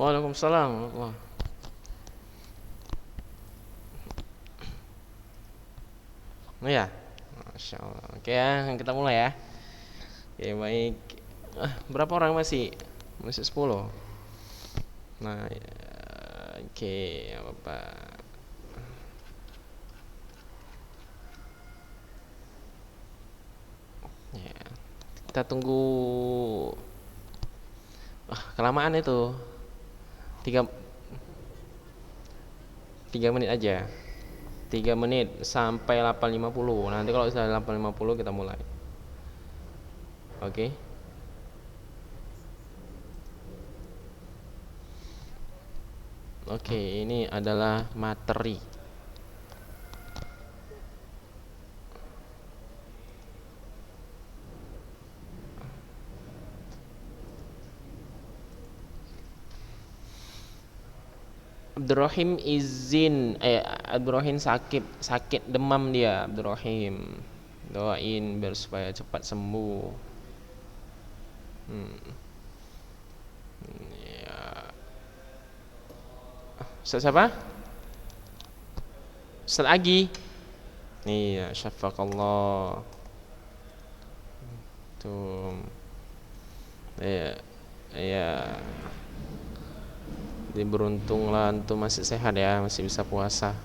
Waalaikumsalam. Wah. Oh ya. Masya Allah. Oke ya, kita mulai ya. Oke, baik. Berapa orang masih? Masih 10. Nah, ya, oke, apa? Ya, kita tunggu. Kelamaan itu. Tiga, 3 menit aja. 3 menit sampai 8.50. Nanti kalau sudah 8.50 kita mulai. Oke. Oke, ini adalah materi. Abdurrahim Abdurrahim sakit demam dia. Abdurrahim doain biar supaya cepat sembuh. Ya. Ustaz siapa? Ustaz Agi. Iya, syafaqallah. Tuh. Iya. Iya. Jadi beruntunglah antum masih sehat ya, masih bisa puasa.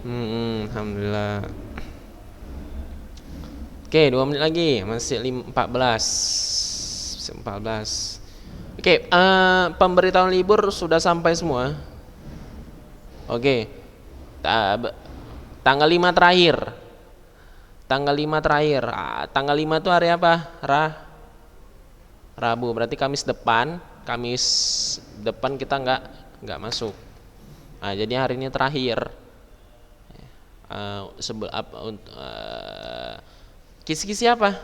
Alhamdulillah. Oke, 2 menit lagi, masih 14. Masih 14. Oke, pemberitahuan libur sudah sampai semua. Oke. Tanggal 5 terakhir. Tanggal 5 terakhir. Tanggal 5 itu hari apa? Rabu. Berarti Kamis depan. Kamis depan kita nggak masuk. Nah, jadi hari ini terakhir. Kisi-kisi apa?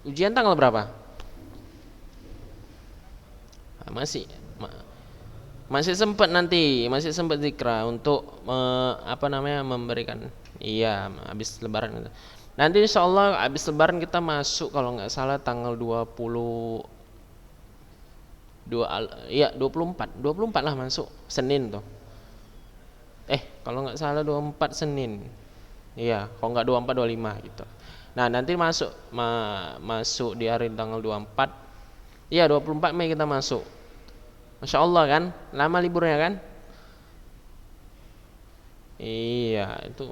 Ujian tanggal berapa? Masih masih sempat nanti, masih sempat Zikra untuk memberikan. Iya, habis lebaran. Nanti insya Allah habis lebaran kita masuk kalau nggak salah tanggal 24 lah masuk Senin tuh. Kalau nggak salah 24 Senin. Iya, kalau nggak 24 25 gitu. Nah, nanti masuk di hari tanggal 24. Iya, 24 Mei kita masuk. Masya Allah kan, lama liburnya kan? Iya, itu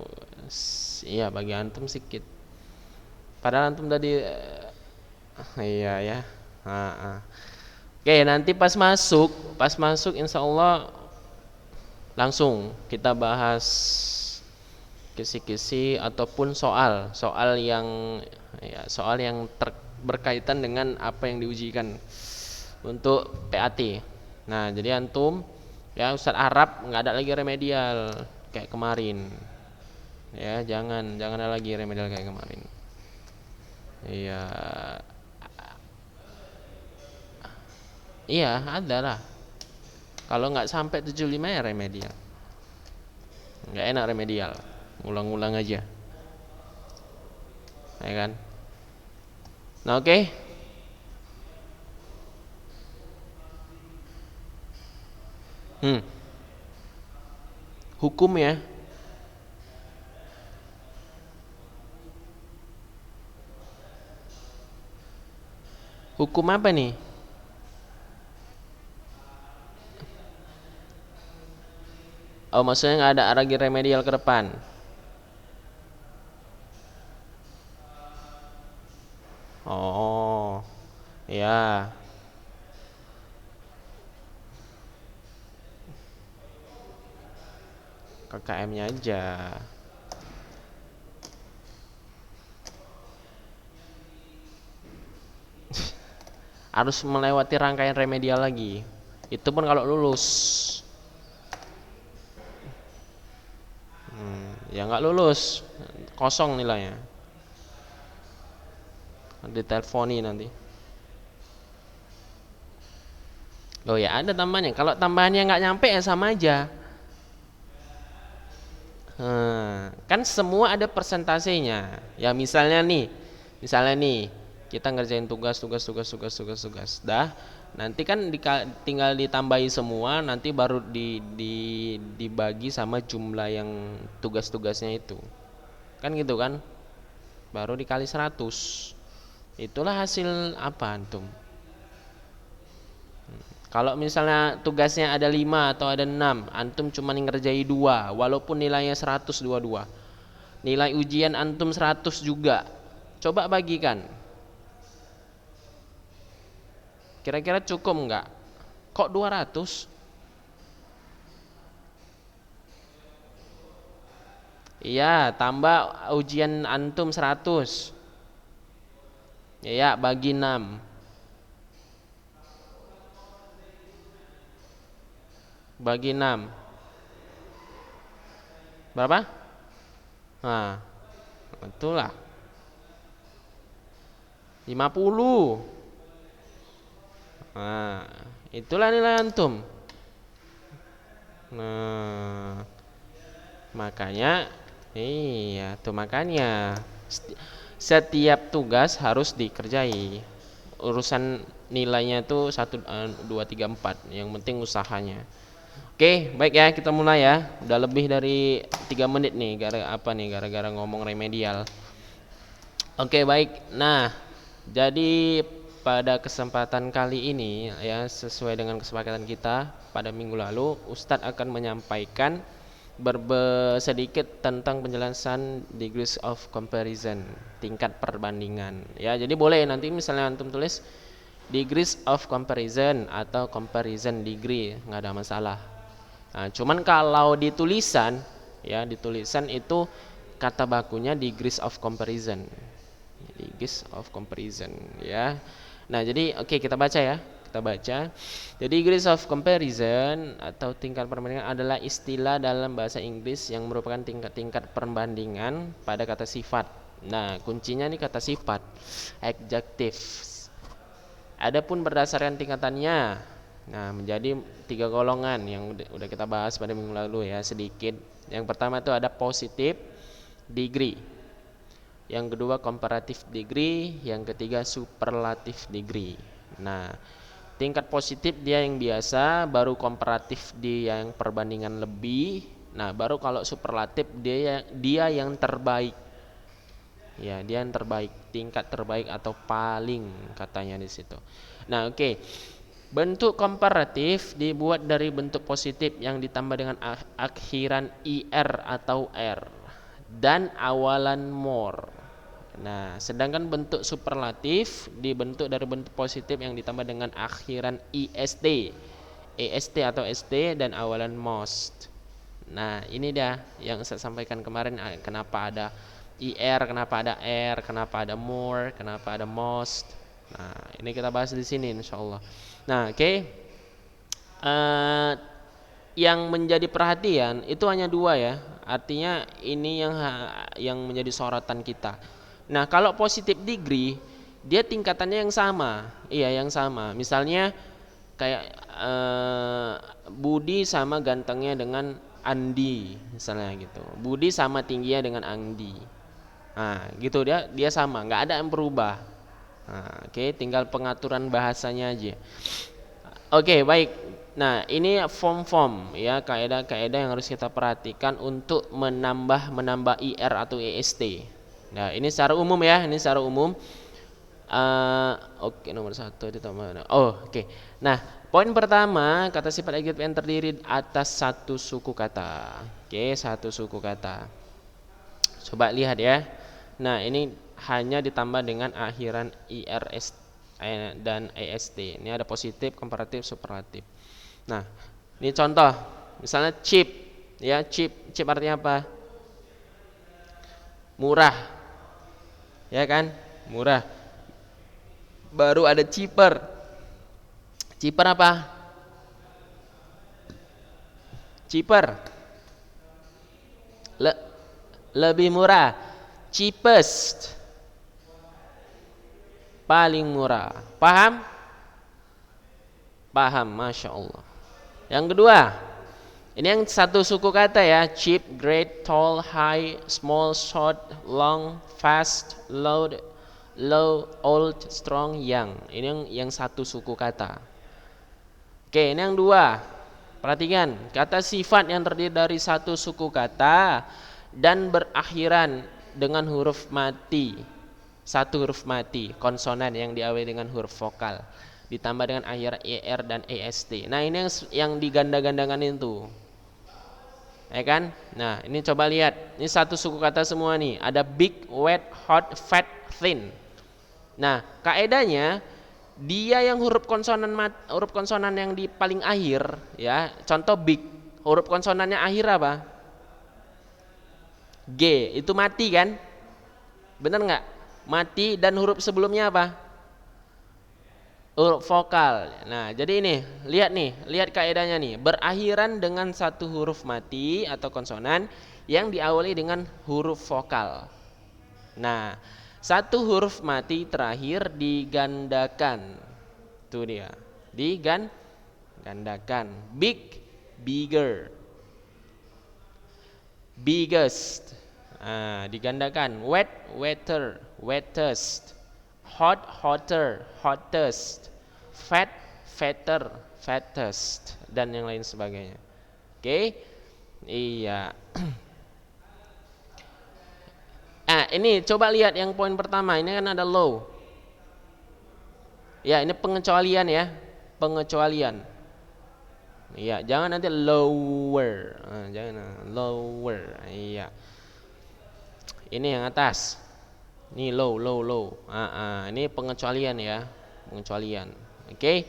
iya bagi antum sedikit. Padahal antum tadi iya ya. Oke, nanti pas masuk insya Allah langsung kita bahas kisi-kisi ataupun soal yang berkaitan dengan apa yang diujikan untuk PAT. Nah, jadi antum ya Ustaz Arab nggak ada lagi remedial kayak kemarin. Ya, jangan ada lagi remedial kayak kemarin. Iya. Iya, ada lah. Kalau nggak sampai 75 ya remedial. Nggak enak remedial. Ulang-ulang aja. Ya kan? Nah, oke. Hukum ya. Hukum apa nih? Oh, maksudnya nggak ada lagi remedial ke depan. Oh, ya. KKM-nya aja. Harus melewati rangkaian remedial lagi. Itu pun kalau lulus. Ya nggak lulus, kosong nilainya. Diteleponi nanti. Oh ya ada tambahannya. Kalau tambahannya nggak nyampe ya sama aja. Kan semua ada persentasenya. Ya misalnya nih kita ngerjain tugas. Dah Nanti kan tinggal ditambahi semua, nanti baru dibagi sama jumlah yang tugas-tugasnya itu. Kan gitu kan? Baru dikali 100. Itulah hasil apa antum. Kalau misalnya tugasnya ada 5 atau ada 6, antum cuma ngerjai 2, walaupun nilainya 100 dua-dua. Nilai ujian antum 100 juga. Coba bagikan. Kira-kira cukup enggak? Kok 200? Iya, tambah ujian antum 100. Ya, bagi 6. Bagi 6. Berapa? Nah, itulah 50. Nah, itulah nilai antum. Nah, makanya iya tuh, makanya setiap tugas harus dikerjai. Urusan nilainya tuh 1, 2, 3, 4. Yang penting usahanya. Oke, baik ya, kita mulai ya. Udah lebih dari 3 menit nih, gara-gara ngomong remedial. Oke, baik. Nah, jadi pada kesempatan kali ini ya, sesuai dengan kesepakatan kita pada minggu lalu, Ustadz akan menyampaikan sedikit tentang penjelasan degrees of comparison, tingkat perbandingan. Ya, jadi boleh nanti misalnya antum tulis degrees of comparison atau comparison degree, nggak ada masalah. Nah, cuman kalau di tulisan ya, di tulisan itu kata bakunya degrees of comparison. Degrees of comparison ya. Nah, jadi oke, kita baca ya. Kita baca. Jadi degrees of comparison atau tingkat perbandingan adalah istilah dalam bahasa Inggris yang merupakan tingkat-tingkat perbandingan pada kata sifat. Nah, kuncinya nih kata sifat, adjectives. Adapun berdasarkan tingkatannya, nah menjadi 3 golongan yang udah kita bahas pada minggu lalu ya sedikit. Yang pertama itu ada positive degree, yang kedua comparative degree, yang ketiga superlative degree. Nah, tingkat positif dia yang biasa, baru komparatif dia yang perbandingan lebih. Nah, baru kalau superlatif dia yang terbaik. Ya, dia yang terbaik, tingkat terbaik atau paling katanya di situ. Nah, oke. Bentuk komparatif dibuat dari bentuk positif yang ditambah dengan akhiran ir atau r dan awalan more. Nah, sedangkan bentuk superlatif dibentuk dari bentuk positif yang ditambah dengan akhiran est atau st dan awalan most. Nah, ini dia yang saya sampaikan kemarin, kenapa ada ir, kenapa ada r, kenapa ada more, kenapa ada most. Nah, ini kita bahas di sini insyaallah. Nah, oke. Yang menjadi perhatian itu hanya 2 ya. Artinya ini yang menjadi sorotan kita. Nah, kalau positive degree dia tingkatannya yang sama. Iya, yang sama. Misalnya kayak Budi sama gantengnya dengan Andi misalnya gitu. Budi sama tingginya dengan Andi. Nah, gitu dia sama, nggak ada yang berubah. Nah, oke, tinggal pengaturan bahasanya aja. Oke, baik. Nah, ini form-form ya, kaidah-kaidah yang harus kita perhatikan untuk menambah ir atau est. Nah, ini secara umum ya, ini secara umum. Oke, nomor 1 ditambah. Oke. Nah, poin pertama, kata sifat adjektif yang terdiri atas 1 suku kata. Oke, 1 suku kata. Coba lihat ya. Nah, ini hanya ditambah dengan akhiran irs dan est. Ini ada positif, komparatif, superlatif. Nah, ini contoh. Misalnya cheap, ya, cheap artinya apa? Murah. Ya kan? Murah. Baru ada cheaper. Cheaper apa? Cheaper. Lebih murah. Cheapest. Paling murah. Paham? Paham, Masya Allah. Yang kedua, ini yang 1 suku kata ya. Cheap, great, tall, high, small, short, long, fast, loud, low, old, strong, young. Ini yang 1 suku kata. Oke, ini yang dua. Perhatikan, kata sifat yang terdiri dari satu suku kata dan berakhiran dengan huruf mati. Satu huruf mati, konsonan yang diawali dengan huruf vokal, ditambah dengan akhir er dan est. Nah, ini yang diganda-gandakan itu. Ya kan? Nah, ini coba lihat. Ini satu suku kata semua nih. Ada big, wet, hot, fat, thin. Nah, kaedahnya dia yang huruf konsonan yang di paling akhir, ya. Contoh big, huruf konsonannya akhir apa? G, itu mati kan? Bener nggak? Mati, dan huruf sebelumnya apa? Huruf vokal. Nah, jadi ini, lihat kaedahnya nih. Berakhiran dengan satu huruf mati atau konsonan yang diawali dengan huruf vokal. Nah, satu huruf mati terakhir digandakan. Itu dia. Digandakan. Big, bigger. Biggest. Digandakan. Wet, wetter, wettest. Hot, hotter, hottest. Fat, fatter, fattest, dan yang lain sebagainya. Oke? Iya. Ini coba lihat yang poin pertama. Ini kan ada low. Ya, ini pengecualian ya. Pengecualian. Iya, jangan nanti lower. Jangan lower. Iya. Ini yang atas. Ini low. Ini pengecualian ya. Pengecualian. Oke.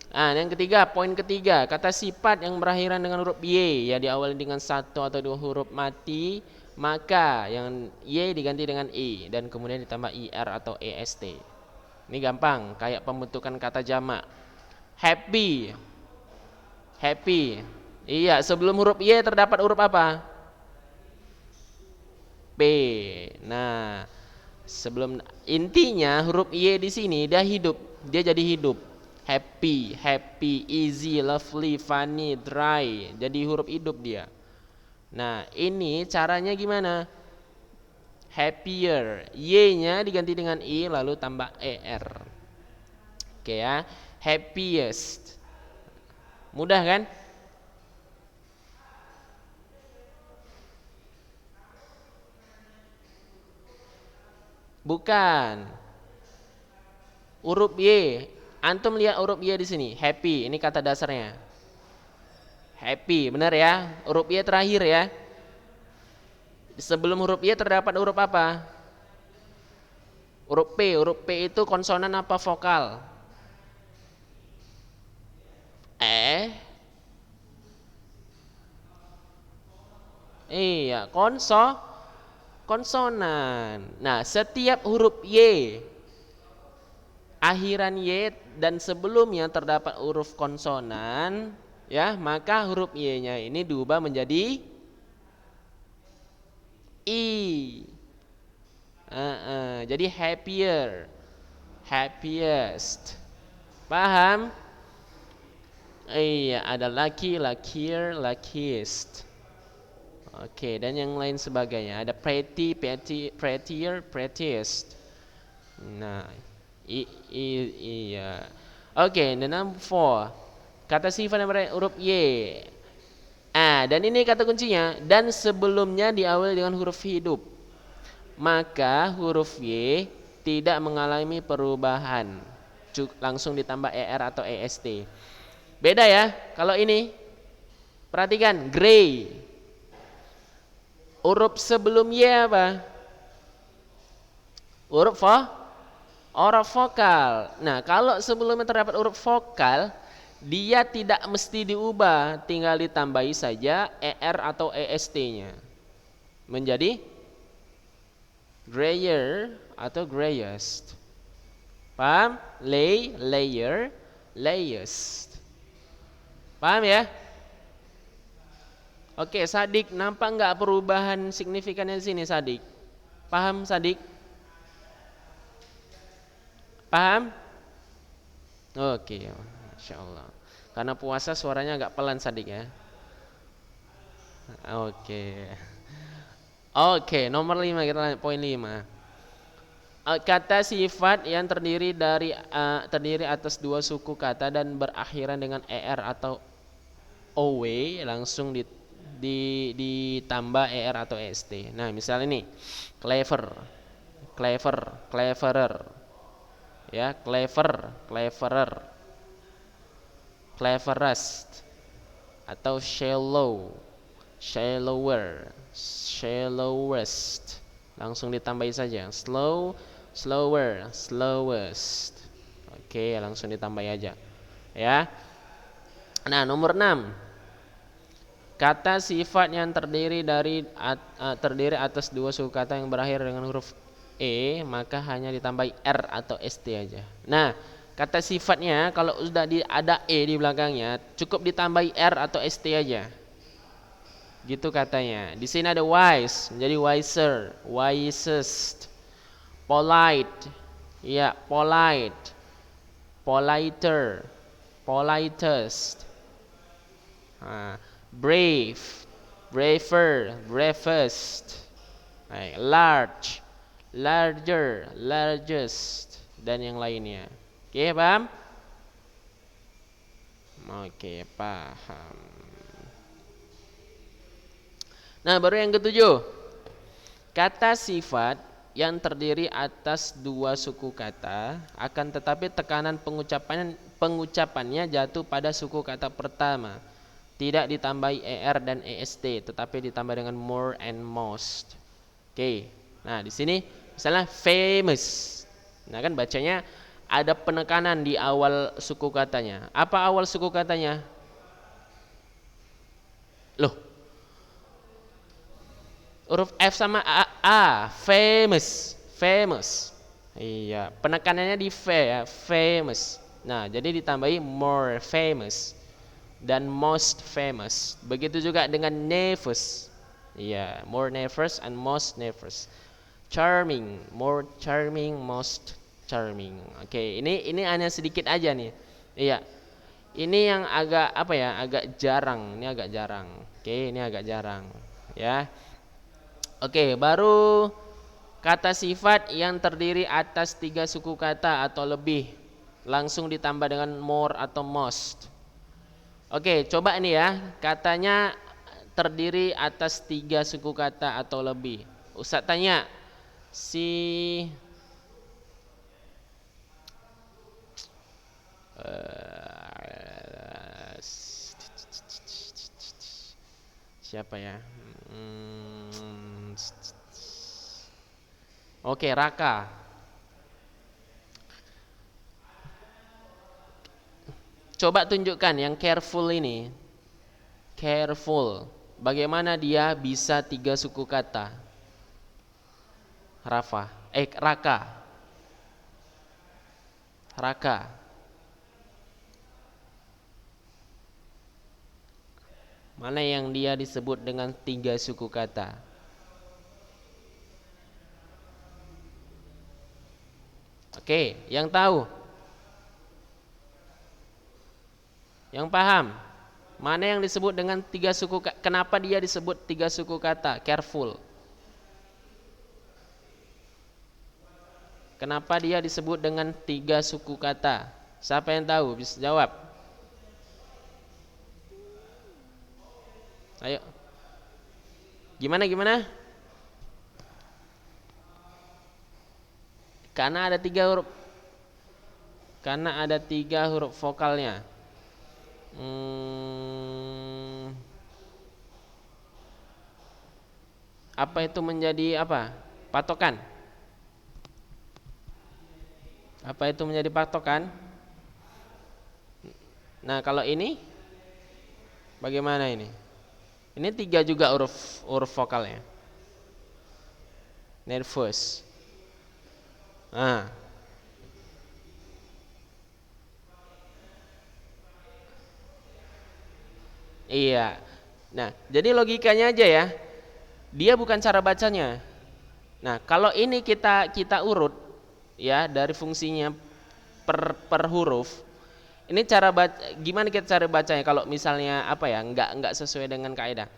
Yang ketiga, poin ketiga, kata sifat yang berakhiran dengan huruf y ya diawali dengan satu atau dua huruf mati, maka yang y diganti dengan e dan kemudian ditambah ir atau est. Ini gampang, kayak pembentukan kata jamak. Happy. Happy. Iya, sebelum huruf y terdapat huruf apa? P. Nah, sebelum, intinya huruf y di sini dia hidup, dia jadi hidup. Happy, happy, easy, lovely, funny, dry. Jadi huruf hidup dia. Nah, ini caranya gimana? Happier, y-nya diganti dengan i lalu tambah er. Oke ya, happiest. Mudah kan? Bukan. Huruf y. Antum lihat huruf y di sini, happy. Ini kata dasarnya. Happy, benar ya? Huruf y terakhir ya. Sebelum huruf y terdapat huruf apa? Huruf P. Huruf P itu konsonan apa vokal? Iya, konsonan. Nah, setiap huruf y, akhiran y dan sebelumnya terdapat huruf konsonan, ya, maka huruf y-nya ini diubah menjadi i. Jadi happier, happiest. Paham? Iya, ada lucky, luckier, luckiest. Oke, dan yang lain sebagainya. Ada pretty, prettier, prettiest. Nah, iya. Oke, the number 4. Kata sifat yang huruf y. Dan ini kata kuncinya. Dan sebelumnya diawali dengan huruf hidup, maka huruf y tidak mengalami perubahan. Langsung ditambah er atau est. Beda ya. Kalau ini, perhatikan, gray. Huruf sebelum y apa? Huruf vokal. Nah, kalau sebelumnya terdapat huruf vokal, dia tidak mesti diubah, tinggal ditambahi saja er atau est-nya. Menjadi grayer atau grayest. Paham? Layer, layest. Paham ya? Oke, Sadik, nampak nggak perubahan signifikannya di sini, Sadik? Paham, Sadik? Paham? Oke, Masya Allah. Karena puasa suaranya agak pelan, Sadik ya. Oke, nomor 5 kita lanjut, poin 5. Kata sifat yang terdiri atas dua suku kata dan berakhiran dengan er atau ow langsung ditambah er atau st. Nah, misalnya ini clever, clever, cleverer, ya, clever, cleverer, cleverest, atau shallow, shallower, shallowest, langsung ditambahin saja. Slow, slower, slowest. Oke, langsung ditambahin aja, ya. Nah, nomor 6, kata sifat yang terdiri atas dua suku kata yang berakhir dengan huruf e, maka hanya ditambahi r atau st aja. Nah, kata sifatnya kalau sudah ada e di belakangnya, cukup ditambahi r atau st aja. Gitu katanya. Di sini ada wise, menjadi wiser, wisest. Polite, ya, polite, politer, politest. Nah, brave, braver, bravest. Large, larger, largest, dan yang lainnya. Oke, paham? Oke, paham. Nah, baru yang ketujuh, kata sifat yang terdiri atas dua suku kata, akan tetapi tekanan pengucapannya jatuh pada suku kata pertama, tidak ditambahi er dan est, tetapi ditambah dengan more and most. Oke, nah di sini misalnya famous, nah kan bacanya ada penekanan di awal suku katanya. Apa awal suku katanya? Loh, huruf F sama A, famous, famous. Iya, penekanannya di V ya, famous. Nah, jadi ditambahi more famous dan most famous. Begitu juga dengan nervous. Iya, more nervous and most nervous. Charming, more charming, most charming. Oke, ini hanya sedikit aja nih. Iya. Ini yang agak apa ya? Agak jarang. Ini agak jarang. Oke, ini agak jarang. Ya. Oke, baru kata sifat yang terdiri atas 3 suku kata atau lebih, langsung ditambah dengan more atau most. Oke, coba ini ya, katanya terdiri atas 3 suku kata atau lebih. Ustaz tanya, siapa ya? Oke, Raka. Coba tunjukkan yang careful ini. Careful. Bagaimana dia bisa 3 suku kata? Raka. Raka. Mana yang dia disebut dengan 3 suku kata? Oke, yang tahu? Yang paham? Mana yang disebut dengan 3 suku kata? Kenapa dia disebut 3 suku kata? Careful. Kenapa dia disebut dengan 3 suku kata? Siapa yang tahu? Bisa jawab. Ayo. Gimana? Karena ada 3 huruf. Karena ada 3 huruf vokalnya. Apa itu menjadi apa? Patokan. Apa itu menjadi patokan? Nah, kalau ini bagaimana ini? Ini 3 juga huruf vokalnya. Nervous. Nah. Iya. Nah, jadi logikanya aja ya. Dia bukan cara bacanya. Nah, kalau ini kita urut ya dari fungsinya per huruf. Ini cara baca, gimana kita cara bacanya kalau misalnya apa ya? Enggak sesuai dengan kaidah.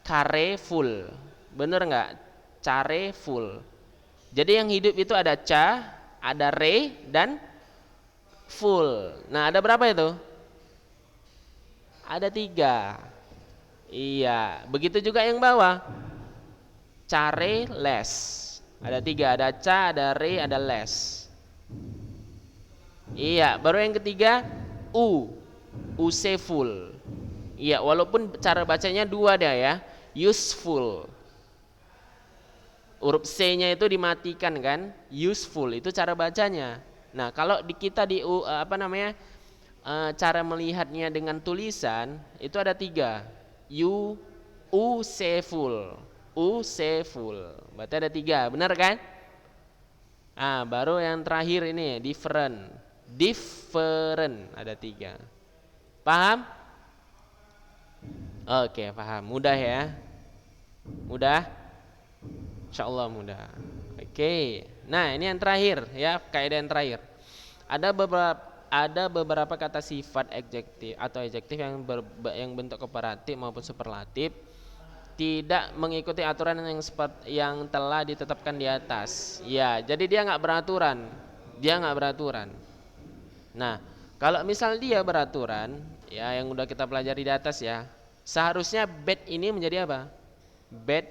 Careful. Bener enggak? Careful. Jadi yang hidup itu ada ca, ada re, dan full. Nah, ada berapa itu? Ada 3. Iya, begitu juga yang bawah. Care, less. Ada 3, ada ca, ada re, ada less. Iya, baru yang ketiga u, useful. Iya, walaupun cara bacanya 2 dah ya. Useful. Huruf C-nya itu dimatikan kan? Useful itu cara bacanya. Nah, kalau di kita di cara melihatnya dengan tulisan itu ada 3. Useful. Useful. Berarti ada 3, benar kan? Ah, baru yang terakhir ini different. Different ada 3. Paham? Oke, paham. Mudah ya? Mudah? Insyaallah mudah. Oke. Nah, ini yang terakhir ya, kaidah yang terakhir. Ada beberapa kata sifat adjektif atau adjektif yang bentuk komparatif maupun superlatif tidak mengikuti aturan yang telah ditetapkan di atas. Ya, jadi dia nggak beraturan. Dia nggak beraturan. Nah, kalau misal dia beraturan, ya yang udah kita pelajari di atas ya, seharusnya bad ini menjadi apa? Bad,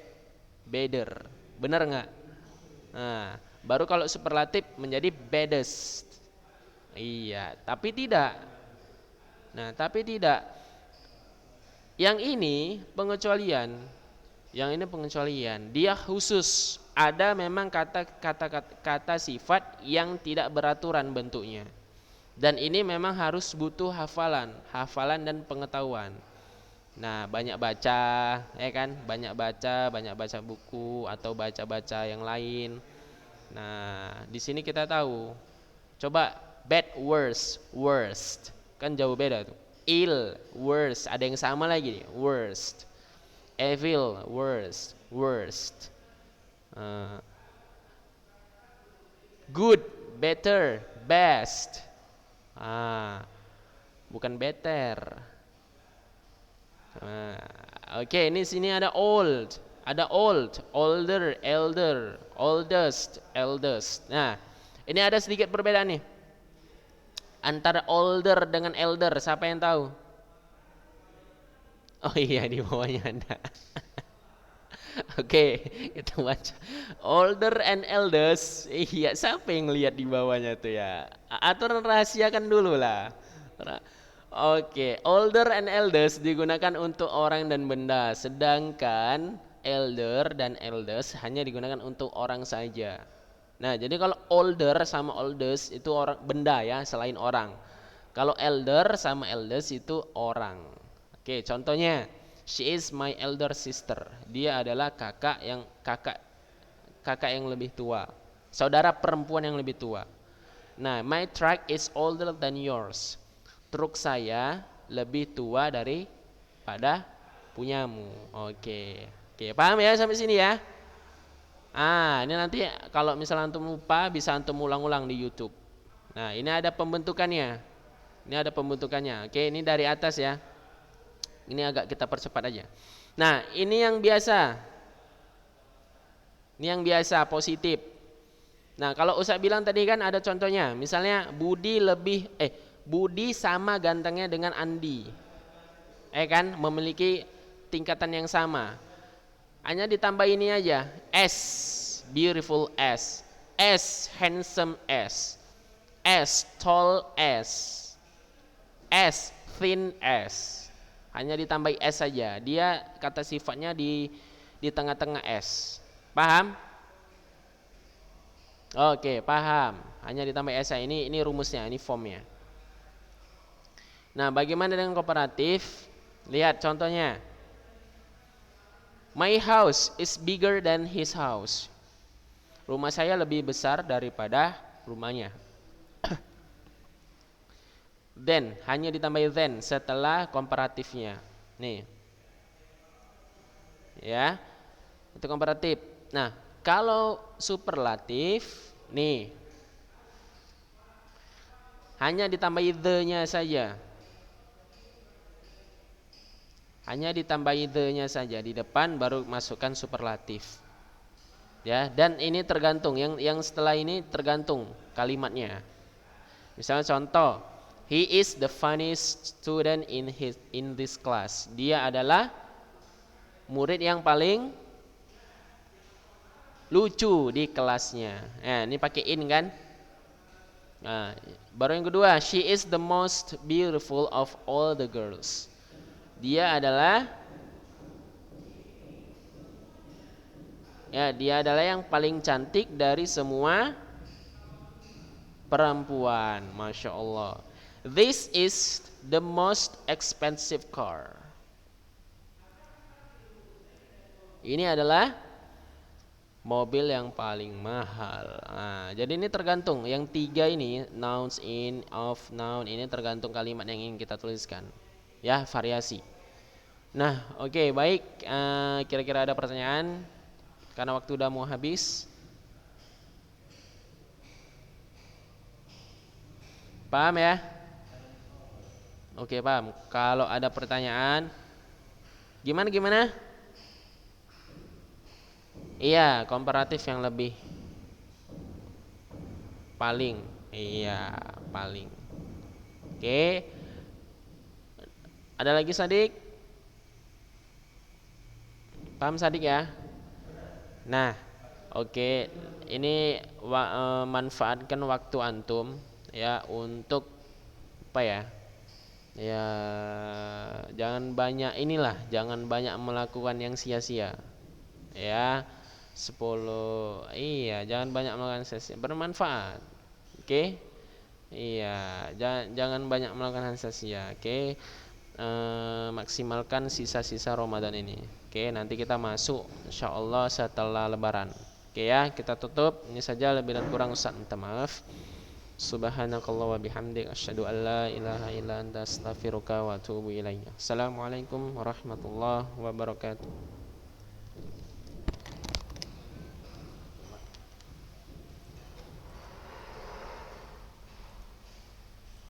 better. Benar nggak? Nah, baru kalau superlatif menjadi baddest. Iya, tapi tidak. Nah, tapi tidak. Yang ini pengecualian. Yang ini pengecualian. Dia khusus. Ada memang kata sifat yang tidak beraturan bentuknya. Dan ini memang harus butuh hafalan dan pengetahuan. Nah, banyak baca, ya kan? Banyak baca buku atau baca-baca yang lain. Nah, di sini kita tahu. Coba bad, worst. Kan jauh beda tuh. Ill, worst. Ada yang sama lagi nih, worst. Evil, worst. Good, better, best. Bukan better. Oke, ini sini ada old, older, elder, eldest. Nah, ini ada sedikit perbedaan nih antara older dengan elder. Siapa yang tahu? Oh iya, di bawahnya ada. Oke, kita baca. Older and eldest. Iya, siapa yang lihat di bawahnya tuh ya? Aturan rahasiakan dulu lah. Oke, older and eldest digunakan untuk orang dan benda, sedangkan elder dan eldest hanya digunakan untuk orang saja. Nah, jadi kalau older sama oldest itu orang benda ya, selain orang. Kalau elder sama eldest itu orang. Oke, contohnya, she is my elder sister. Dia adalah kakak yang lebih tua, saudara perempuan yang lebih tua. Nah, my truck is older than yours. Truk saya lebih tua daripada punyamu. Oke, paham ya sampai sini ya? Ini nanti kalau misalnya antum lupa bisa antum ulang-ulang di YouTube. Nah, ini ada pembentukannya. Oke, ini dari atas ya. Ini agak kita percepat aja. Nah, ini yang biasa. Ini yang biasa positif. Nah, kalau Ustaz bilang tadi kan ada contohnya. Misalnya Budi sama gantengnya dengan Andi. Kan memiliki tingkatan yang sama. Hanya ditambah ini aja. S, beautiful S. S, handsome S. S, tall S. S, thin S. Hanya ditambah S saja. Dia kata sifatnya di tengah-tengah S. Paham? Oke, paham. Hanya ditambah S saja. Ini rumusnya, ini formnya. Nah, bagaimana dengan komparatif? Lihat contohnya. My house is bigger than his house. Rumah saya lebih besar daripada rumahnya. Then, hanya ditambah then setelah komparatifnya. Nih. Ya. Itu komparatif. Nah, kalau superlatif, nih. Hanya ditambah the-nya saja. Hanya ditambah the-nya saja di depan baru masukkan superlatif. Ya, dan ini tergantung yang setelah ini tergantung kalimatnya. Misalnya contoh, he is the funniest student in this class. Dia adalah murid yang paling lucu di kelasnya. Ini pakai in kan? Nah, baru yang kedua, she is the most beautiful of all the girls. Dia adalah yang paling cantik dari semua perempuan. Masya Allah. This is the most expensive car. Ini adalah mobil yang paling mahal. Nah, jadi ini tergantung. Yang tiga ini, nouns, in, of, noun, ini tergantung kalimat yang ingin kita tuliskan. Ya, variasi. Nah, oke, baik. Kira-kira ada pertanyaan? Karena waktu udah mau habis. Paham ya? Oke, paham. Kalau ada pertanyaan, gimana? Iya, komparatif yang lebih paling. Iya, paling. Oke. Ada lagi Sadik? Paham Sadik ya? Nah, oke. Ini manfaatkan waktu antum ya untuk apa ya? Ya, jangan banyak melakukan yang sia-sia. Ya, 10. Iya, jangan banyak melakukan sia-sia, bermanfaat. Oke? Iya, jangan banyak melakukan hal sia-sia. Oke? Maksimalkan sisa-sisa Ramadan ini. Oke, nanti kita masuk insyaallah setelah lebaran. Oke ya, kita tutup. Ini saja, lebih dan kurang Ustaz minta maaf. Subhanakallah wa bihamdik asyhadu an la ilaha illa anta astaghfiruka wa atubu ilaik. Assalamualaikum warahmatullahi wabarakatuh.